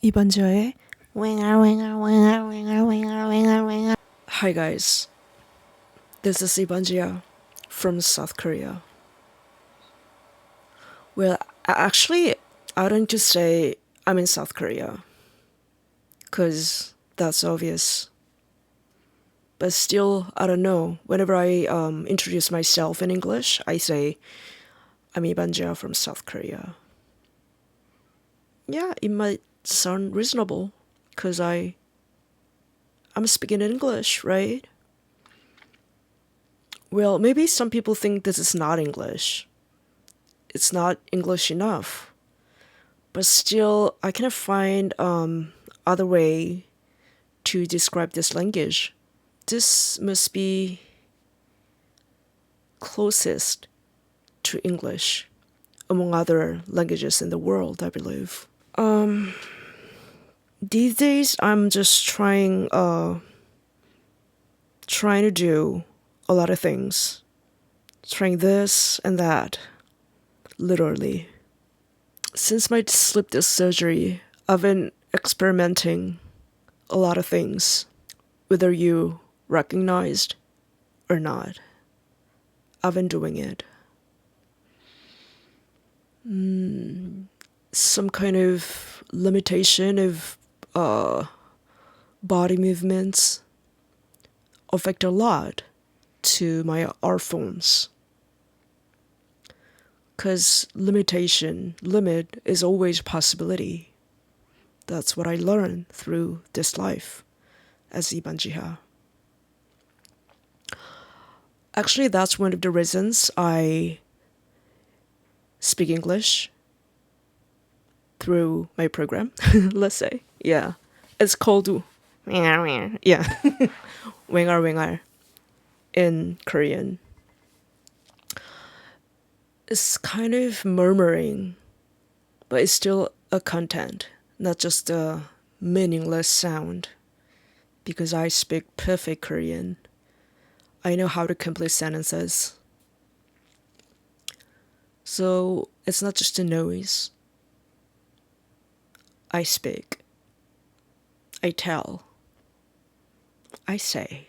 이반지하의 wang-al-wang-al-wang-al-wang-al-wang-al-wang-al. Hi guys, this is Ibanjiha from South Korea. Well, actually, I don't just say I'm in South Korea, cause that's obvious. But still, I don't know. Whenever I introduce myself in English, I say I'm Ibanjiha from South Korea. Yeah, it might sound reasonable, cause I'm speaking English, right? Well, maybe some people think this is not English. It's not English enough. But still, I cannot find other way to describe this language. This must be closest to English among other languages in the world, I believe. These days, I'm just trying to do a lot of things. Trying this and that, literally. Since my slip disc surgery, I've been experimenting a lot of things, whether you recognized or not. I've been doing it. Some kind of limitation of body movements affect a lot to my art forms. Because limit is always possibility. That's what I learned through this life as Ibanjiha. Actually, that's one of the reasons I speak English through my program, let's say. Yeah. It's called yeah. wang-al-wang-al in Korean. It's kind of murmuring, but it's still a content, not just a meaningless sound. Because I speak perfect Korean, I know how to complete sentences. So it's not just a noise. I speak. I tell. I say.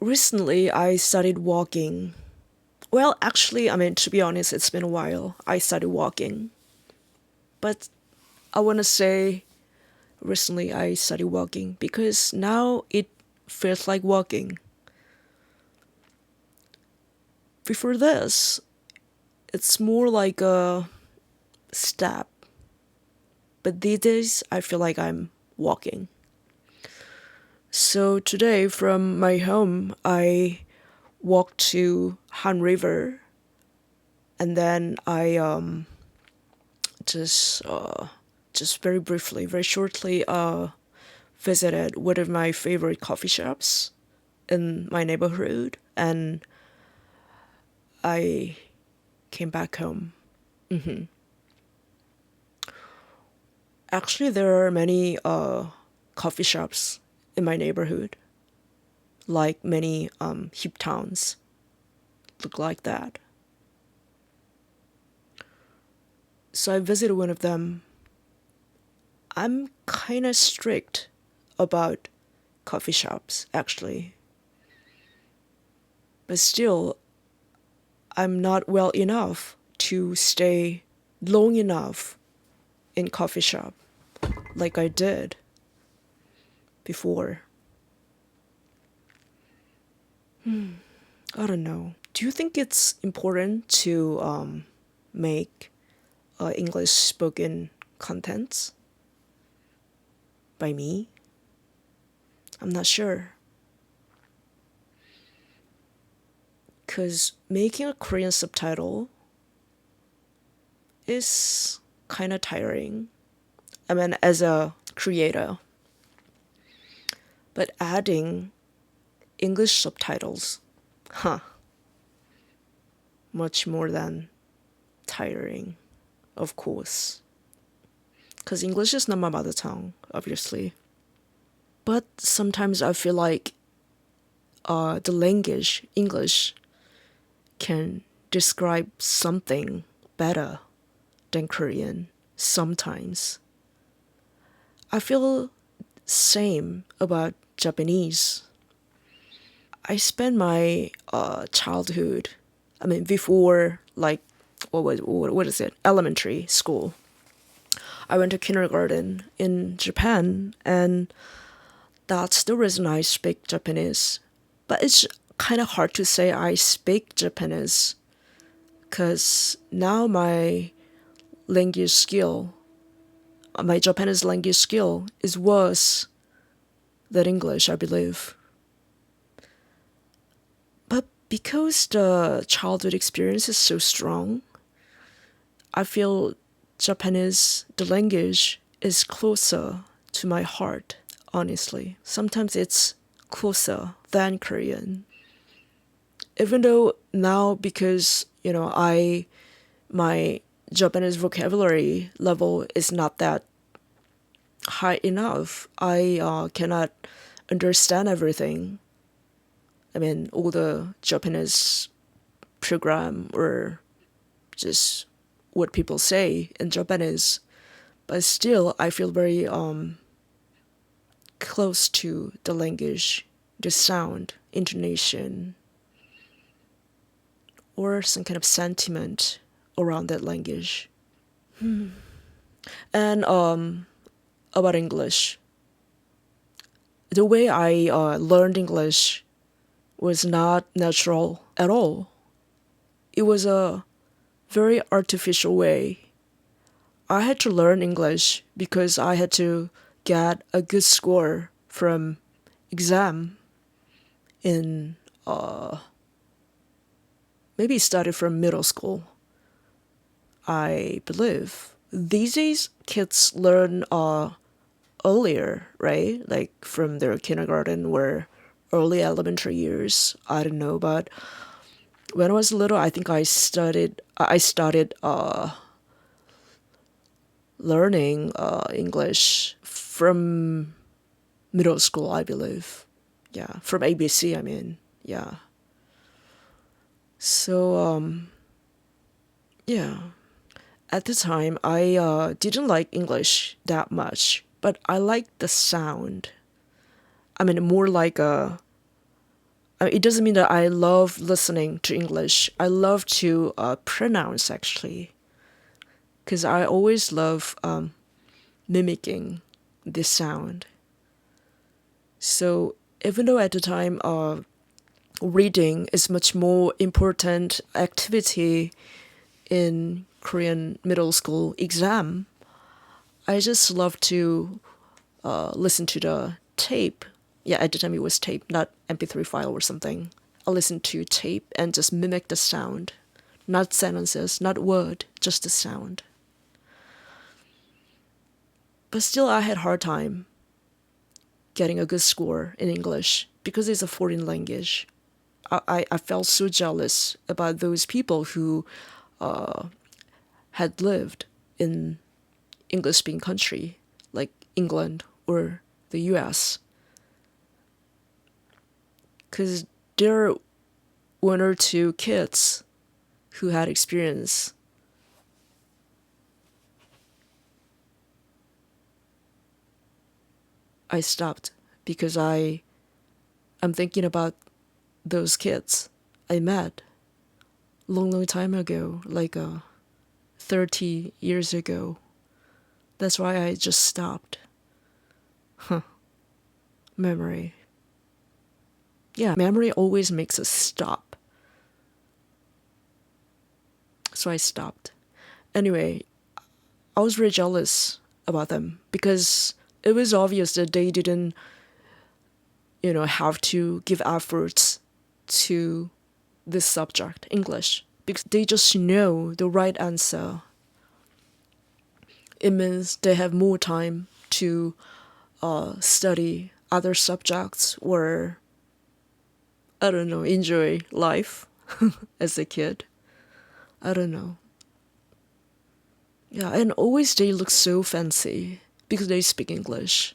Recently, I started walking. Well, actually, to be honest, it's been a while. I started walking. But I want to say recently I started walking because now it feels like walking. Before this, it's more like a step. But these days, I feel like I'm walking. So today, from my home, I walked to Han River, and then I just very briefly, very shortly, visited one of my favorite coffee shops in my neighborhood, and I came back home. Actually, there are many coffee shops in my neighborhood, like many hip towns look like that. So I visited one of them. I'm kind of strict about coffee shops, actually. But still, I'm not well enough to stay long enough in coffee shop like I did before. I don't know. Do you think it's important to make English spoken contents by me? I'm not sure. Because making a Korean subtitle is kind of tiring. As a creator. But adding English subtitles, much more than tiring, of course. Because English is not my mother tongue, obviously. But sometimes I feel like the language, English, can describe something better than Korean sometimes. I feel same about Japanese. I spent my childhood, before like what is it? Elementary school. I went to kindergarten in Japan, and that's the reason I speak Japanese. But it's kind of hard to say I speak Japanese because now language skill, my Japanese language skill is worse than English, I believe. But because the childhood experience is so strong, I feel Japanese, the language, is closer to my heart, honestly. Sometimes it's closer than Korean. Even though now, because, my Japanese vocabulary level is not that high enough, I cannot understand everything. All the Japanese program or just what people say in Japanese, but still I feel very close to the language, the sound, intonation, or some kind of sentiment around that language. And about English, the way I learned English was not natural at all. It was a very artificial way. I had to learn English because I had to get a good score from exam in maybe started from middle school, I believe. These days kids learn earlier, right? Like from their kindergarten or early elementary years. I don't know, but when I was little, I think I started learning English from middle school, I believe. Yeah, from ABC, I mean. Yeah. So, yeah. At the time, I didn't like English that much, but I liked the sound. More like it doesn't mean that I love listening to English. I love to pronounce, actually, because I always love mimicking the sound. So even though at the time reading is much more important activity in Korean middle school exam, I just love to listen to the tape. Yeah, at the time it was tape, not MP3 file or something. I listen to tape and just mimic the sound. Not sentences, not word, just the sound. But still I had a hard time getting a good score in English because it's a foreign language. I felt so jealous about those people who had lived in English-speaking country like England or the US. Because there are one or two kids who had experience. I stopped because I'm thinking about those kids I met long time ago, like 30 years ago. That's why I just stopped. Memory. Yeah, memory always makes us stop. So I stopped. Anyway, I was very jealous about them because it was obvious that they didn't, have to give efforts to this subject, English, because they just know the right answer. It means they have more time to study other subjects or, I don't know, enjoy life as a kid. I don't know. Yeah, and always they look so fancy because they speak English.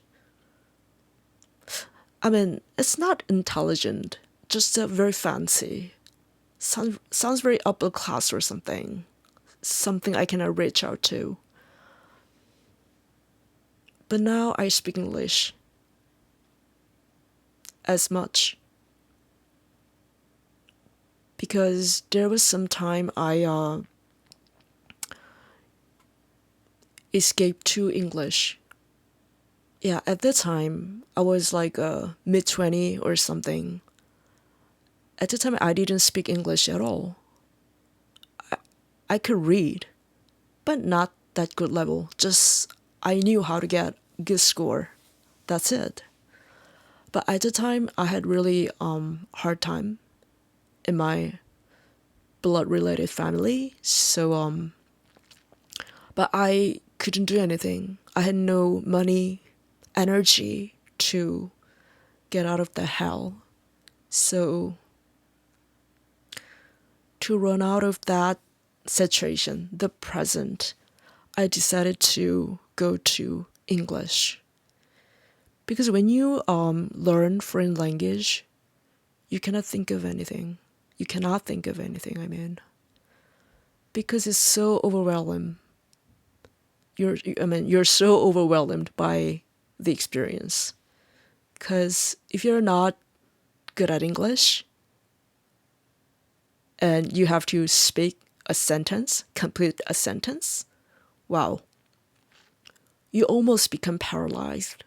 It's not intelligent, just very fancy. sounds very upper class or something. Something I cannot reach out to. But now I speak English as much. Because there was some time I escaped to English. Yeah, at that time, I was like mid-20 or something. At the time, I didn't speak English at all. I could read, but not that good level. Just I knew how to get good score. That's it. But at the time, I had really hard time in my blood-related family. So but I couldn't do anything. I had no money, energy to get out of the hell. So to run out of that situation, the present, I decided to go to English. Because when you learn foreign language, you cannot think of anything. You cannot think of anything, I mean. Because it's so overwhelming. You're so overwhelmed by the experience. Because if you're not good at English, and you have to speak a sentence, complete a sentence, wow, you almost become paralyzed,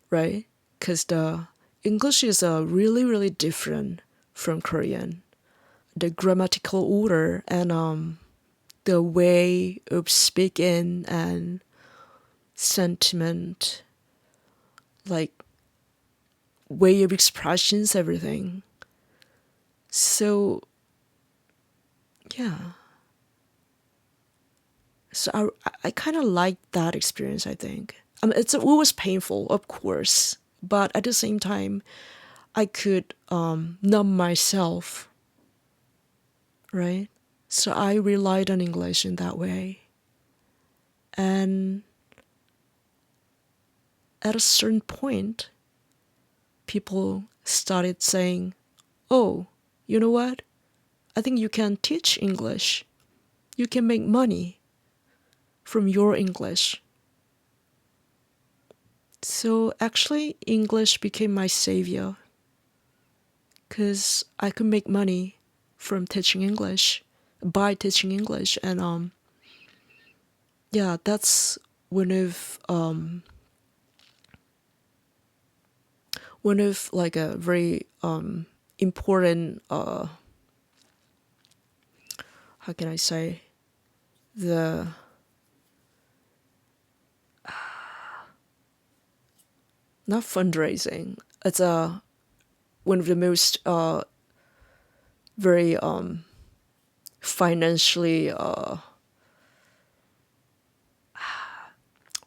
right? Because the English is really, really different from Korean. The grammatical order and the way of speaking and sentiment, like way of expressions, everything. So, yeah. So I kind of liked that experience, I think. I mean, it was painful, of course, but at the same time, I could numb myself, right? So I relied on English in that way. And at a certain point, people started saying, oh, you know what? I think you can teach English. You can make money from your English. So actually, English became my savior because I could make money from teaching English, by teaching English. And yeah, that's one of like a very important how can I say, the not fundraising. It's one of the most very financially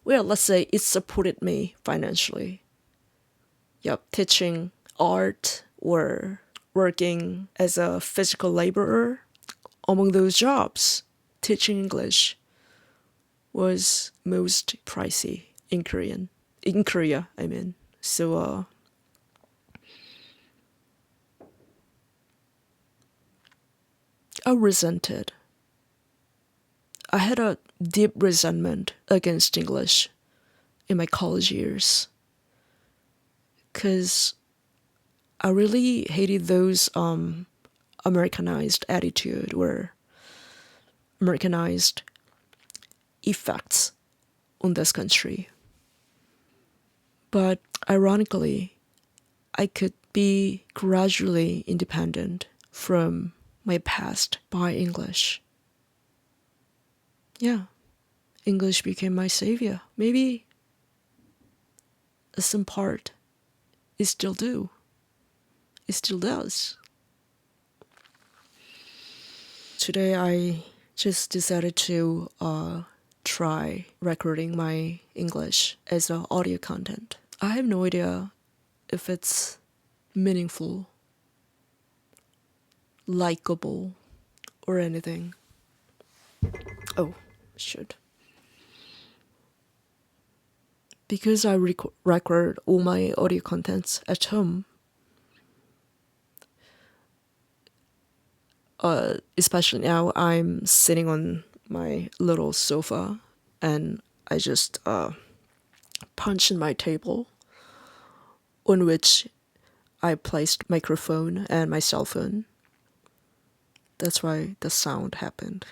well, let's say it supported me financially. Yep, teaching art or working as a physical laborer. Among those jobs, teaching English was most pricey in Korea, I mean. So I resented. I had a deep resentment against English in my college years. Because I really hated those Americanized attitude or Americanized effects on this country. But ironically, I could be gradually independent from my past by English. Yeah, English became my savior. Maybe some part it still do. It still does. Today I just decided to try recording my English as audio content. I have no idea if it's meaningful, likable, or anything. Oh, shit. Because I record all my audio contents at home, Especially now I'm sitting on my little sofa and I just punch in my table on which I placed microphone and my cell phone. That's why the sound happened.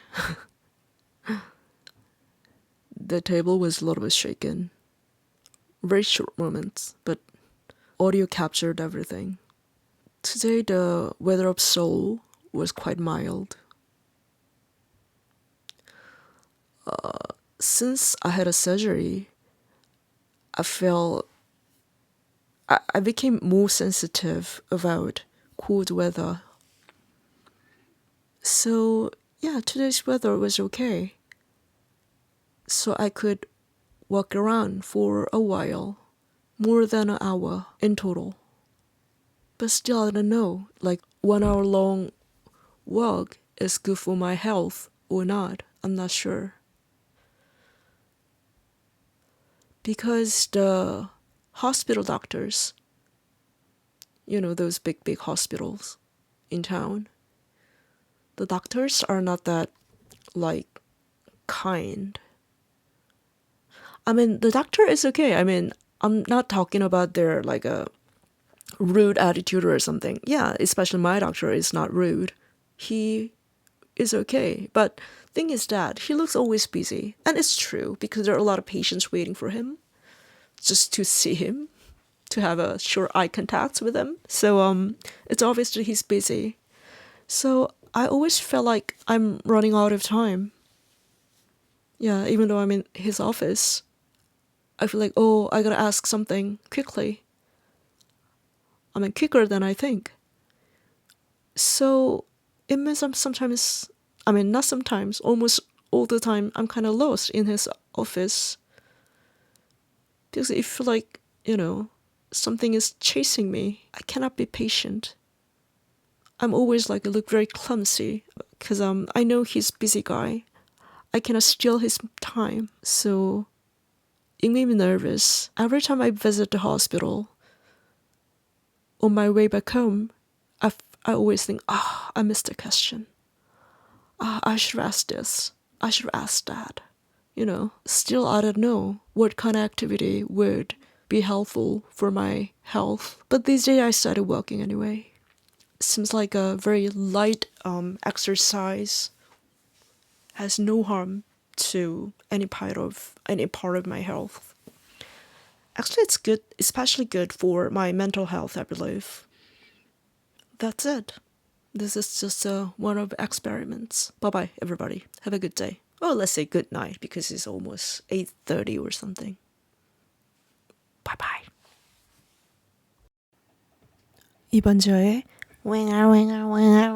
The table was a little bit shaken. Very short moments, but audio captured everything. Today the weather of Seoul was quite mild. Since I had a surgery, I felt I became more sensitive about cold weather. So yeah, today's weather was okay. So I could walk around for a while, more than an hour in total. But still, I don't know, like 1 hour long walk is good for my health or not. I'm not sure. Because the hospital doctors, you know, those big hospitals in town, the doctors are not that, like, kind. I mean, the doctor is okay. I mean, I'm not talking about their, like, a rude attitude or something. Yeah, especially my doctor is not rude. He is okay. But thing is that he looks always busy. And it's true, because there are a lot of patients waiting for him just to see him, to have a short eye contact with him. So it's obvious that he's busy. So I always feel like I'm running out of time. Yeah, even though I'm in his office, I feel like, oh, I gotta ask something quickly. I mean, quicker than I think. So it means I'm sometimes, I mean, not sometimes, almost all the time, I'm kind of lost in his office. Because I feel like, you know, something is chasing me. I cannot be patient. I'm always like, I look very clumsy because I know he's a busy guy. I cannot steal his time. So it made me nervous. Every time I visit the hospital, on my way back home, I always think, I missed a question. I should ask this. I should ask that. You know, still I don't know what kind of activity would be helpful for my health. But these days I started walking anyway. Seems like a very light exercise. Has no harm to any part of my health. Actually, it's good, especially good for my mental health, I believe. That's it. This is just one of the experiments. Bye-bye, everybody. Have a good day. Oh, let's say good night because it's almost 8:30 or something. Bye-bye. 이반지하의 wang-al-wang-al.